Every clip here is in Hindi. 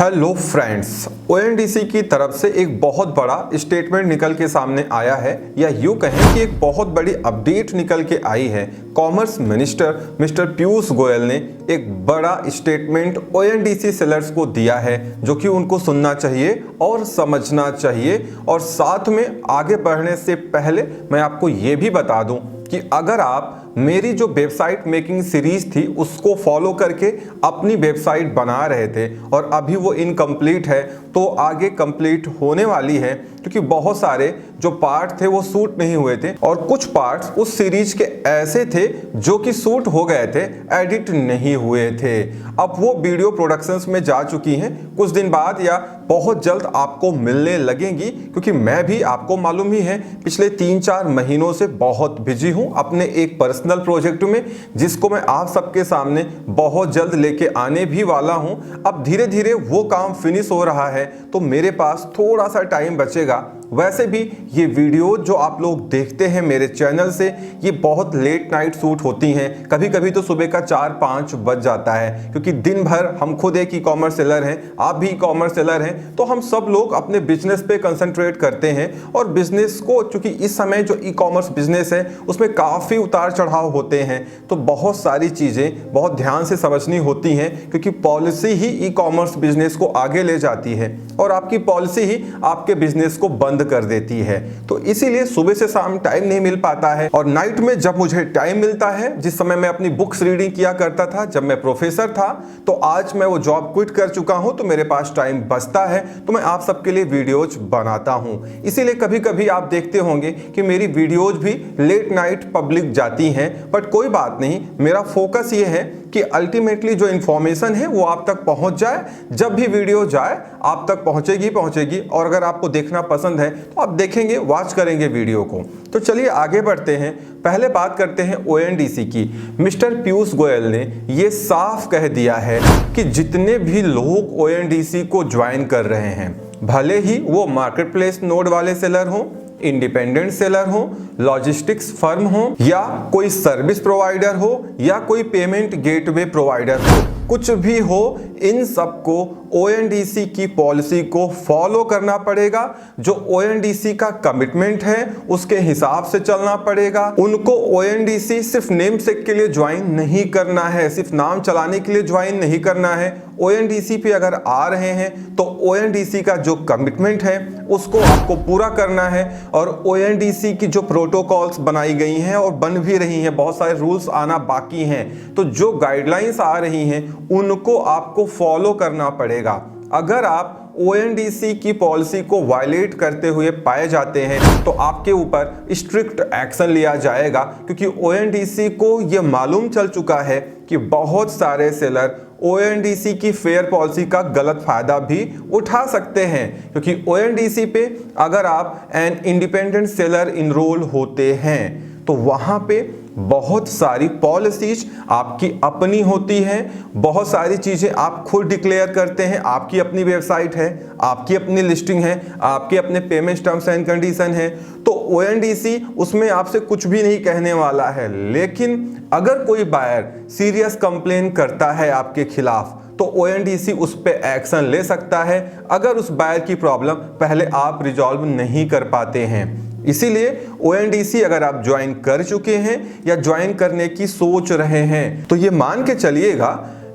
हेलो फ्रेंड्स, ओएनडीसी की तरफ से एक बहुत बड़ा स्टेटमेंट निकल के सामने आया है, या यूँ कहें कि एक बहुत बड़ी अपडेट निकल के आई है। Commerce minister mister Piyush Goyal ने एक बड़ा स्टेटमेंट ओएनडीसी सेलर्स को दिया है, जो कि उनको सुनना चाहिए और समझना चाहिए। और साथ में आगे बढ़ने से पहले मैं आपको ये भी बता दूं कि अगर आप मेरी जो वेबसाइट मेकिंग सीरीज थी उसको फॉलो करके अपनी वेबसाइट बना रहे थे और अभी वो इनकम्प्लीट है, तो आगे कंप्लीट होने वाली है, क्योंकि बहुत सारे जो पार्ट थे वो शूट नहीं हुए थे और कुछ पार्ट्स उस सीरीज के ऐसे थे जो कि शूट हो गए थे, एडिट नहीं हुए थे। अब वो वीडियो प्रोडक्शंस में जा चुकी हैं, कुछ दिन बाद या बहुत जल्द आपको मिलने लगेंगी, क्योंकि मैं भी, आपको मालूम ही है, पिछले 3-4 महीनों से बहुत बिजी हूं अपने एक पर्सनल प्रोजेक्ट में, जिसको मैं आप सबके सामने बहुत जल्द लेके आने भी वाला हूं। अब धीरे धीरे वो काम फिनिश हो रहा है, तो मेरे पास थोड़ा सा टाइम बचेगा। वैसे भी ये वीडियो जो आप लोग देखते हैं मेरे चैनल से, ये बहुत लेट नाइट शूट होती हैं, कभी कभी तो सुबह का 4-5 बज जाता है, क्योंकि दिन भर हम खुद एक ई कॉमर्स सेलर हैं, आप भी ई कॉमर्स सेलर हैं, तो हम सब लोग अपने बिजनेस पे कंसंट्रेट करते हैं। और बिजनेस को, चूंकि इस समय जो ई कॉमर्स बिजनेस है उसमें काफ़ी उतार चढ़ाव होते हैं, तो बहुत सारी चीज़ें बहुत ध्यान से समझनी होती हैं, क्योंकि पॉलिसी ही ई कॉमर्स बिजनेस को आगे ले जाती है और आपकी पॉलिसी ही आपके बिजनेस को बंद कर देती है। तो इसीलिए सुबह से शाम टाइम नहीं मिल पाता है, और नाइट में जब मुझे टाइम मिलता है, जिस समय मैं अपनी बुक्स रीडिंग किया करता था जब मैं प्रोफेसर था, तो आज मैं वो जॉब क्विट कर चुका हूं, तो मेरे पास टाइम बचता है, तो मैं आप सबके लिए वीडियोज बनाता हूं। इसीलिए कभी कभी आप देखते होंगे कि मेरी वीडियोज भी लेट नाइट पब्लिक जाती हैं, बट कोई बात नहीं, मेरा फोकस ये है कि अल्टीमेटली जो इन्फॉर्मेशन है वो आप तक पहुंच जाए। जब भी वीडियो जाए आप तक पहुंचेगी, और अगर आपको देखना पसंद है तो आप देखेंगे, वॉच करेंगे वीडियो को। तो चलिए आगे बढ़ते हैं। पहले बात करते हैं ओएनडीसी की। मिस्टर पीयूष गोयल ने ये साफ कह दिया है कि जितने भी लोग ओएनडीसी को ज्वाइन कर रहे हैं, भले ही वो मार्केट प्लेस नोड वाले सेलर हों, इंडिपेंडेंट सेलर हो, लॉजिस्टिक्स फर्म हो, या कोई सर्विस प्रोवाइडर हो, या कोई पेमेंट गेटवे प्रोवाइडर हो, कुछ भी हो, इन सबको ओएनडीसी की पॉलिसी को फॉलो करना पड़ेगा। जो ओएनडीसी का कमिटमेंट है उसके हिसाब से चलना पड़ेगा। उनको ओएनडीसी सिर्फ नेम सेक के लिए ज्वाइन नहीं करना है, सिर्फ नाम चलाने के लिए ज्वाइन नहीं करना है। ओएनडीसी पे अगर आ रहे हैं तो ओएनडीसी का जो कमिटमेंट है उसको आपको पूरा करना है। और ओएनडीसी की जो प्रोटोकॉल्स बनाई गई हैं और बन भी रही हैं, बहुत सारे रूल्स आना बाकी हैं, तो जो गाइडलाइंस आ रही हैं उनको आपको फॉलो करना पड़ेगा। अगर आप ओएनडीसी की पॉलिसी को वायलेट करते हुए पाए जाते हैं तो आपके ऊपर स्ट्रिक्ट एक्शन लिया जाएगा, क्योंकि ओएनडीसी को यह मालूम चल चुका है कि बहुत सारे सेलर ओएनडीसी की फेयर पॉलिसी का गलत फायदा भी उठा सकते हैं। क्योंकि ओएनडीसी पे अगर आप एन इंडिपेंडेंट सेलर इनरोल होते हैं तो वहां पे बहुत सारी पॉलिसीज आपकी अपनी होती हैं, बहुत सारी चीज़ें आप खुद डिक्लेयर करते हैं। आपकी अपनी वेबसाइट है, आपकी अपनी लिस्टिंग है, आपके अपने पेमेंट टर्म्स एंड कंडीशन है, तो ओएनडीसी उसमें आपसे कुछ भी नहीं कहने वाला है। लेकिन अगर कोई बायर सीरियस कंप्लेन करता है आपके खिलाफ, तो ओएनडीसी उस पर एक्शन ले सकता है, अगर उस बायर की प्रॉब्लम पहले आप रिजॉल्व नहीं कर पाते हैं। इसीलिए ओएनडीसी अगर आप ज्वाइन कर चुके हैं या ज्वाइन करने की सोच रहे हैं, तो ये मान के चलिएगा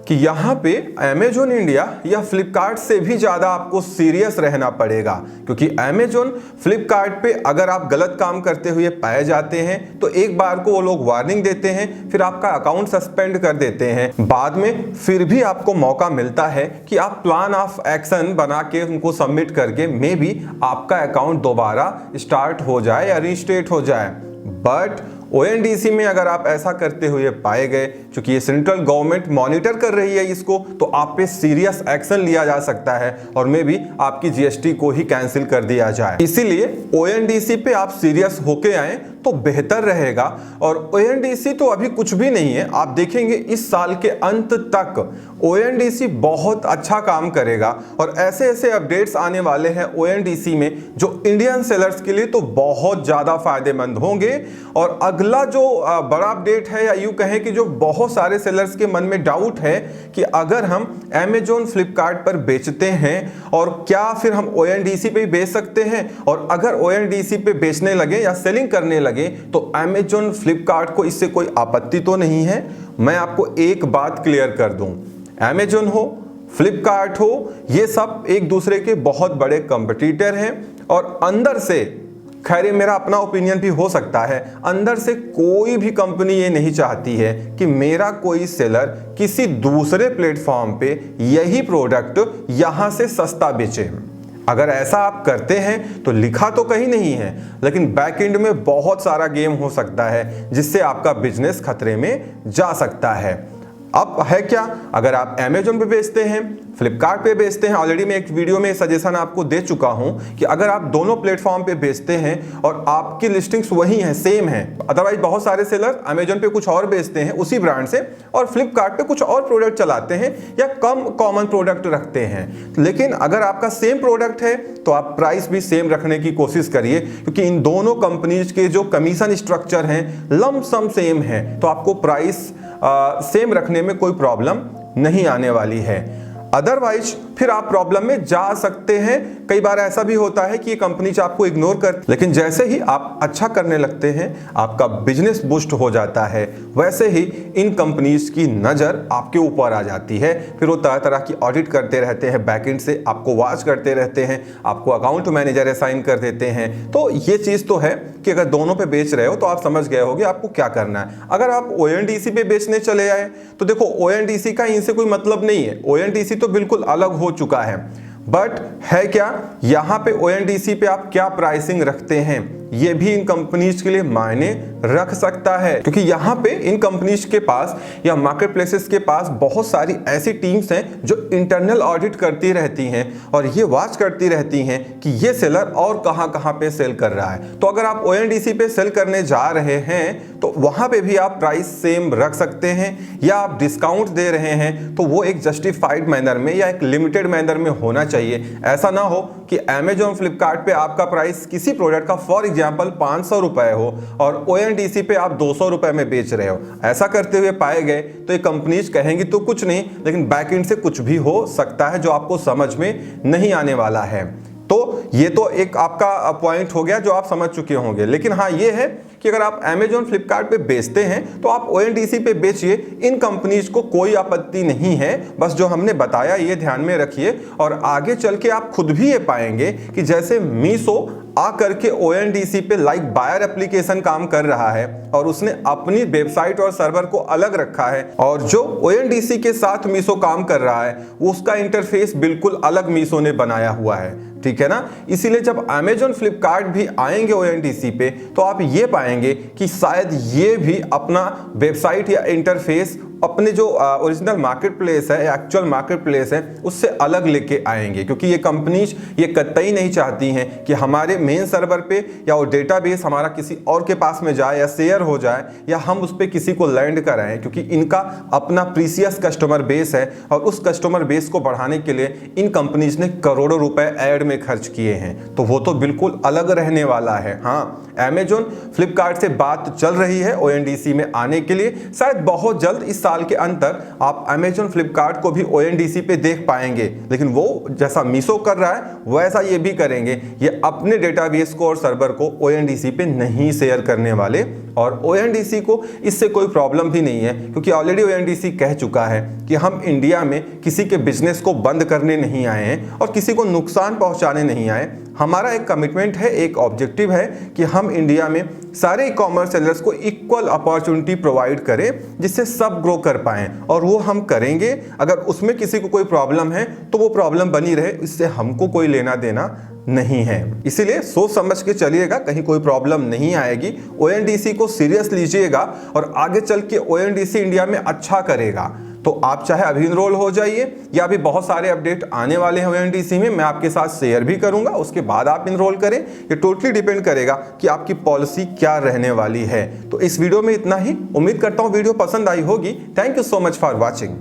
कि यहाँ पे अमेजॉन इंडिया या फ्लिपकार्ट से भी ज़्यादा आपको सीरियस रहना पड़ेगा। क्योंकि अमेजॉन, फ्लिपकार्ट पे अगर आप गलत काम करते हुए पाए जाते हैं तो एक बार को वो लोग वार्निंग देते हैं, फिर आपका अकाउंट सस्पेंड कर देते हैं। बाद में फिर भी आपको मौका मिलता है कि आप प्लान ऑफ एक्शन बना के उनको सबमिट करके मे बी आपका अकाउंट दोबारा स्टार्ट हो जाए या रीस्टेट हो जाए। बट ओएनडीसी में अगर आप ऐसा करते हुए पाए गए, क्योंकि ये सेंट्रल गवर्नमेंट मॉनिटर कर रही है इसको, तो आप पे सीरियस एक्शन लिया जा सकता है और मे बी आपकी जीएसटी को ही कैंसिल कर दिया जाए। इसीलिए ओएनडीसी पे आप सीरियस होके आए तो बेहतर रहेगा। और ओएनडीसी तो अभी कुछ भी नहीं है, आप देखेंगे इस साल के अंत तक ओएनडीसी बहुत अच्छा काम करेगा और ऐसे ऐसे अपडेट्स आने वाले हैं ओएनडीसी में जो इंडियन सेलर्स के लिए तो बहुत ज़्यादा फायदेमंद होंगे। और अगला जो बड़ा अपडेट है, या यूं कहें कि जो बहुत सारे सेलर्स के मन में डाउट है कि अगर हम Amazon फ्लिपकार्ट पर बेचते हैं और क्या फिर हम ONDC पे बेच सकते हैं, और अगर ONDC पे बेचने लगे या सेलिंग करने लगे तो Amazon फ्लिपकार्ट को इससे कोई आपत्ति तो नहीं है। मैं आपको एक बात क्लियर कर दूं, Amazon हो, फ्लिपकार्ट हो, ये सब एक दूसरे के बहुत बड़े कंपटीटर हैं और अंदर से, खैर ये मेरा अपना ओपिनियन भी हो सकता है, अंदर से कोई भी कंपनी ये नहीं चाहती है कि मेरा कोई सेलर किसी दूसरे प्लेटफॉर्म पे यही प्रोडक्ट यहां से सस्ता बेचे। अगर ऐसा आप करते हैं तो लिखा तो कहीं नहीं है, लेकिन बैक एंड में बहुत सारा गेम हो सकता है जिससे आपका बिजनेस खतरे में जा सकता है। अब है क्या, अगर आप Amazon पे बेचते हैं, फ्लिपकार्ट पे बेचते हैं, ऑलरेडी मैं एक वीडियो में सजेशन आपको दे चुका हूं कि अगर आप दोनों प्लेटफॉर्म पे बेचते हैं और आपकी लिस्टिंग्स वही हैं, सेम है, अदरवाइज बहुत सारे सेलर Amazon पे कुछ और बेचते हैं उसी ब्रांड से और फ्लिपकार्ट पे कुछ और प्रोडक्ट चलाते हैं या कम कॉमन प्रोडक्ट रखते हैं। लेकिन अगर आपका सेम प्रोडक्ट है तो आप प्राइस भी सेम रखने की कोशिश करिए, क्योंकि इन दोनों कंपनीज के जो कमीशन स्ट्रक्चर हैं लम सम सेम है, तो आपको प्राइस सेम रखने में कोई प्रॉब्लम नहीं आने वाली है। अदरवाइज फिर आप प्रॉब्लम में जा सकते हैं। कई बार ऐसा भी होता है कि ये कंपनी आपको इग्नोर करती, लेकिन जैसे ही आप अच्छा करने लगते हैं आपका बिजनेस बूस्ट हो जाता है, वैसे ही इन कंपनीज की नज़र आपके ऊपर आ जाती है। फिर वो तरह तरह की ऑडिट करते रहते हैं, बैकएंड से आपको वॉच करते रहते हैं, आपको अकाउंट मैनेजर असाइन कर देते हैं। तो ये चीज़ तो है कि अगर दोनों पे बेच रहे हो तो आप समझ गए होगे आपको क्या करना है। अगर आप ONDC पे बेचने चले आए तो देखो ONDC का इनसे कोई मतलब नहीं है, ONDC तो बिल्कुल अलग हो चुका है। बट है क्या, यहां पे ONDC पे आप क्या प्राइसिंग रखते हैं ये भी इन कंपनीज के लिए मायने रख सकता है, क्योंकि यहां पे इन कंपनीज के पास या मार्केट प्लेसेस के पास बहुत सारी ऐसी टीम्स हैं जो इंटरनल ऑडिट करती रहती हैं और ये वॉच करती रहती हैं कि ये सेलर और कहां पे सेल कर रहा है। तो अगर आप ONDC पे सेल करने जा रहे हैं तो वहां पे भी आप प्राइस सेम रख सकते हैं, या आप डिस्काउंट दे रहे हैं तो वो एक जस्टिफाइड मैनर में या एक लिमिटेड मैनर में होना चाहिए। ऐसा ना हो कि Amazon फ्लिपकार्ट पे आपका प्राइस किसी प्रोडक्ट का फॉर एग्जाम्पल 500 रुपए हो और ONDC पे आप 200 रुपए में बेच रहे हो। ऐसा करते हुए पाए गए तो ये कंपनीज कहेंगी तो कुछ नहीं, लेकिन बैकएंड से कुछ भी हो सकता है जो आपको समझ में नहीं आने वाला है। तो ये तो एक आपका पॉइंट हो गया जो आप समझ चुके होंगे। लेकिन हाँ, ये है कि अगर आप Amazon फ्लिपकार्ट पे बेचते हैं तो आप ONDC पे बेचिए, इन कंपनीज को कोई आपत्ति नहीं है। बस जो हमने बताया ये ध्यान में रखिए, और आगे चल के आप खुद भी ये पाएंगे कि जैसे मीशो आ करके ONDC पे लाइक बायर एप्लीकेशन काम कर रहा है और उसने अपनी वेबसाइट और सर्वर को अलग रखा है, और जो ONDC के साथ मीशो काम कर रहा है वो उसका इंटरफेस बिल्कुल अलग मीशो ने बनाया हुआ है, ठीक है ना। इसीलिए जब Amazon फ्लिपकार्ट भी आएंगे ONDC पे तो आप ये पाएंगे कि शायद ये भी अपना वेबसाइट या इंटरफेस अपने जो ओरिजिनल मार्केट प्लेस है, एक्चुअल मार्केट प्लेस है, उससे अलग लेके आएंगे, क्योंकि ये कंपनीज ये कतई नहीं चाहती हैं कि हमारे मेन सर्वर पे या वो डेटाबेस हमारा किसी और के पास में जाए या शेयर हो जाए या हम उस पर किसी को लैंड कराएं, क्योंकि इनका अपना प्रीसियस कस्टमर बेस है और उस कस्टमर बेस को बढ़ाने के लिए इन कंपनीज ने करोड़ों रुपए ऐड में खर्च किए हैं। तो वो तो बिल्कुल अलग रहने वाला है। हाँ, Amazon फ्लिपकार्ट से बात चल रही है ONDC में आने के लिए, शायद बहुत जल्द इस साल के अंतर आप Amazon फ्लिपकार्ट को भी ONDC पे देख पाएंगे। लेकिन वो जैसा मीशो कर रहा है वैसा ये भी करेंगे, ये अपने डेटाबेस को और सर्वर को ONDC पे नहीं शेयर करने वाले, और ONDC को इससे कोई प्रॉब्लम भी नहीं है, क्योंकि ऑलरेडी ONDC कह चुका है कि हम इंडिया में किसी के बिजनेस को बंद करने नहीं आए हैं और किसी को नुकसान पहुंचाने नहीं आए। हमारा एक कमिटमेंट है, एक ऑब्जेक्टिव है कि हम इंडिया में सारे ई-कॉमर्स सेलर्स को इक्वल अपॉर्चुनिटी प्रोवाइड करें जिससे सब ग्रो कर पाएं, और वो हम करेंगे। अगर उसमें किसी को कोई प्रॉब्लम है तो वो प्रॉब्लम बनी रहे, इससे हमको कोई लेना देना नहीं है। इसीलिए सोच समझ के चलिएगा, कहीं कोई प्रॉब्लम नहीं आएगी। ONDC को सीरियस लीजिएगा और आगे चल के ONDC इंडिया में अच्छा करेगा। तो आप चाहे अभी इनरोल हो जाइए, या अभी बहुत सारे अपडेट आने वाले हैं ONDC में, मैं आपके साथ शेयर भी करूंगा, उसके बाद आप इनरोल करें। ये टोटली डिपेंड करेगा कि आपकी पॉलिसी क्या रहने वाली है। तो इस वीडियो में इतना ही। उम्मीद करता हूं वीडियो पसंद आई होगी। Thank you so much for watching.